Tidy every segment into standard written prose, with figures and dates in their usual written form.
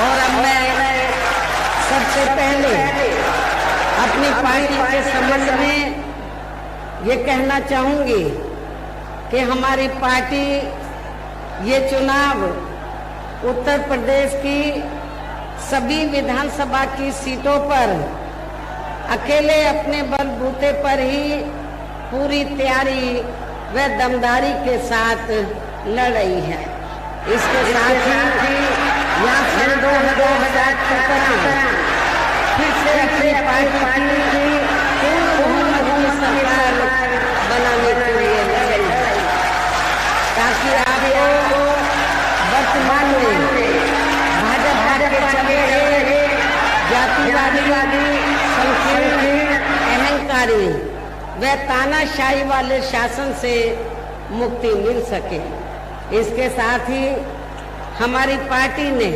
और अब मैं सबसे पहले अपनी पार्टी के संबंध में ये कहना चाहूंगी कि हमारी पार्टी ये चुनाव उत्तर प्रदेश की सभी विधानसभा की सीटों पर अकेले अपने बलबूते पर ही पूरी तैयारी व दमदारी के साथ लड़ रही है। इसके साथ ही यहाँ सन 2000 की तरह फिर से अपनी पार्टी की पूर्ण बहुमत की सरकार बनाने के लिए लड़ी, ताकि आपको वर्तमान में भाजपा के चले हुए जातिवादी, संकीर्ण, अहंकारी व तानाशाही वाले शासन से मुक्ति मिल सके। इसके साथ ही हमारी पार्टी ने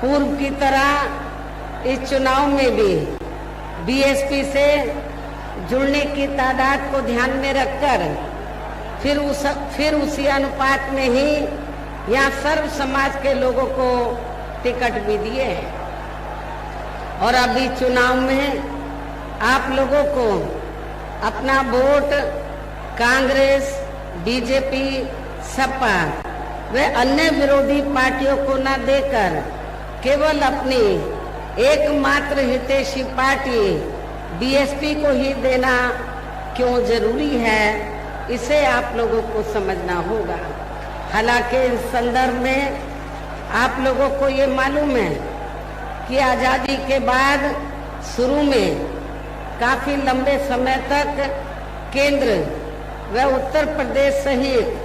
पूर्व की तरह इस चुनाव में भी बीएसपी से जुड़ने की तादाद को ध्यान में रखकर फिर उसी अनुपात में ही यहाँ सर्व समाज के लोगों को टिकट भी दिए हैं। और अभी चुनाव में आप लोगों को अपना वोट कांग्रेस, बीजेपी, सपा व अन्य विरोधी पार्टियों को न देकर केवल अपनी एकमात्र हितैषी पार्टी बीएसपी को ही देना क्यों जरूरी है, इसे आप लोगों को समझना होगा। हालांकि इस संदर्भ में आप लोगों को ये मालूम है कि आज़ादी के बाद शुरू में काफी लंबे समय तक केंद्र व उत्तर प्रदेश सहित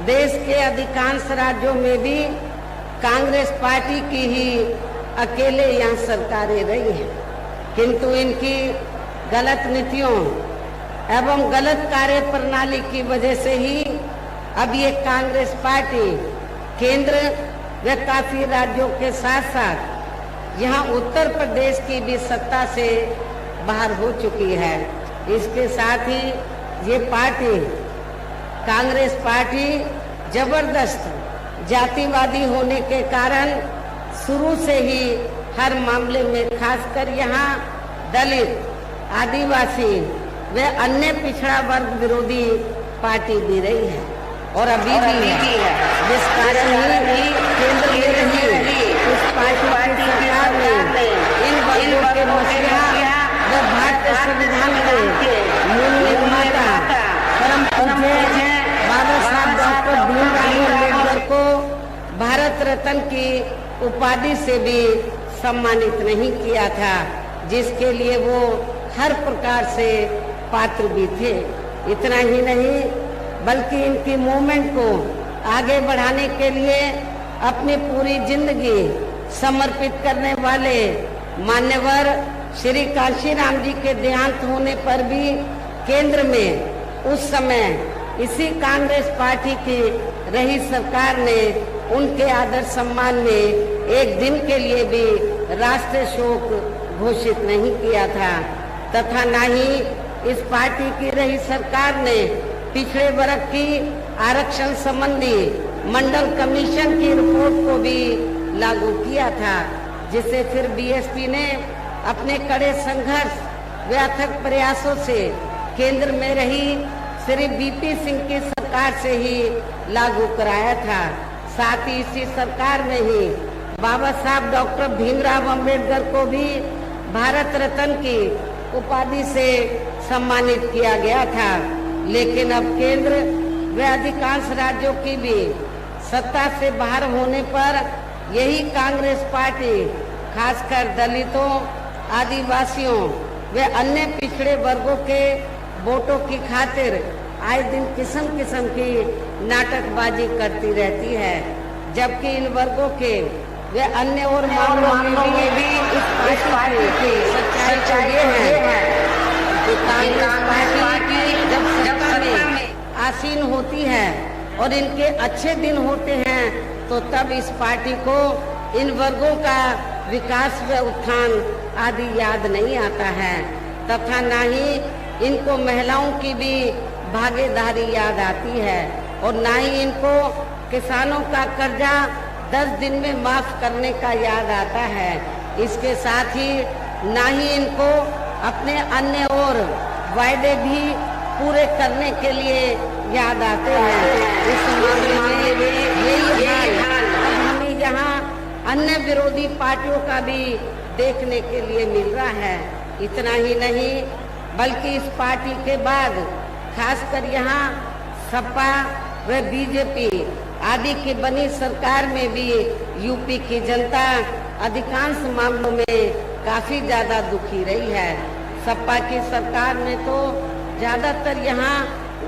देश के अधिकांश राज्यों में भी कांग्रेस पार्टी की ही अकेले यहाँ सरकारें रही हैं, किंतु इनकी गलत नीतियों एवं गलत कार्य प्रणाली की वजह से ही अब ये कांग्रेस पार्टी केंद्र व काफी राज्यों के साथ साथ यहाँ उत्तर प्रदेश की भी सत्ता से बाहर हो चुकी है। इसके साथ ही ये पार्टी कांग्रेस पार्टी जबरदस्त जातिवादी होने के कारण शुरू से ही हर मामले में खासकर यहाँ दलित, आदिवासी व अन्य पिछड़ा वर्ग विरोधी पार्टी भी रही है और अभी भी है, जिस कारण ही केंद्र में रही उस पार्टी की सरकार ने इन वर्गों के मसला व भारतीय संविधान के मूल निर्माता परम पूज्य बाबा साहब डॉक्टर भीमराव अम्बेडकर को भारत रत्न की उपाधि से भी सम्मानित नहीं किया था, जिसके लिए वो हर प्रकार से पात्र भी थे। इतना ही नहीं बल्कि इनकी मूवमेंट को आगे बढ़ाने के लिए अपनी पूरी जिंदगी समर्पित करने वाले मान्यवर श्री कांशीराम जी के देहांत होने पर भी केंद्र में उस समय इसी कांग्रेस पार्टी की रही सरकार ने उनके आदर सम्मान में एक दिन के लिए भी राष्ट्रीय शोक घोषित नहीं किया था, तथा न ही इस पार्टी की रही सरकार ने पिछड़े वर्ग की आरक्षण संबंधी मंडल कमीशन की रिपोर्ट को भी लागू किया था, जिसे फिर बीएसपी ने अपने कड़े संघर्ष व अथक प्रयासों से केंद्र में रही श्री बीपी सिंह की सरकार से ही लागू कराया था। साथ ही इसी सरकार में ही बाबा साहब डॉक्टर भीमराव अम्बेडकर को भी भारत रत्न की उपाधि से सम्मानित किया गया था। लेकिन अब केंद्र व अधिकांश राज्यों की भी सत्ता से बाहर होने पर यही कांग्रेस पार्टी खासकर दलितों, आदिवासियों व अन्य पिछड़े वर्गों के वोटों की खातिर आए दिन किस्म किस्म की नाटकबाजी करती रहती है, जबकि इन वर्गों के वे अन्य और मामलों में भी इस पार्टी की सच्चाई ये है कि कांग्रेस पार्टी जब सत्ता में आसीन होती है और इनके अच्छे दिन होते हैं तो तब इस पार्टी को इन वर्गों का विकास व उत्थान आदि याद नहीं आता है, तथा न ही इनको महिलाओं की भी भागीदारी याद आती है और न ही इनको किसानों का कर्जा 10 दिन में माफ करने का याद आता है। इसके साथ ही ना ही इनको अपने अन्य और वायदे भी पूरे करने के लिए याद आते हैं। इस मामले में यही हाल अब हमें यहाँ अन्य विरोधी पार्टियों का भी देखने के लिए मिल रहा है। इतना ही नहीं बल्कि इस पार्टी के बाद खासकर यहाँ सपा व बीजेपी आदि की बनी सरकार में भी यूपी की जनता अधिकांश मामलों में काफी ज्यादा दुखी रही है। सपा की सरकार में तो ज्यादातर यहाँ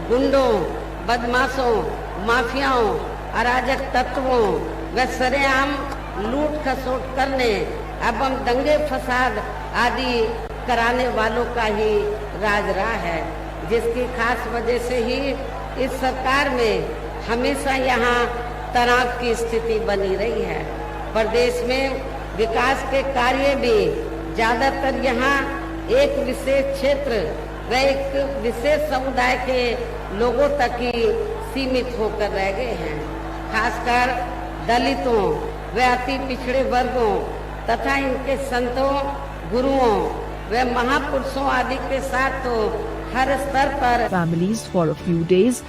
गुंडों, बदमाशों, माफियाओं, अराजक तत्वों व सरेआम लूट खसोट करने एवं दंगे फसाद आदि कराने वालों का ही राज रहा है, जिसकी खास वजह से ही इस सरकार में हमेशा यहाँ तनाव की स्थिति बनी रही है। प्रदेश में विकास के कार्य भी ज्यादातर यहाँ एक विशेष क्षेत्र व एक विशेष समुदाय के लोगों तक ही सीमित होकर रह गए हैं। खासकर दलितों व अति पिछड़े वर्गों तथा इनके संतों, गुरुओं व महापुरुषों आदि के साथ तो हर स्तर पर families for a few days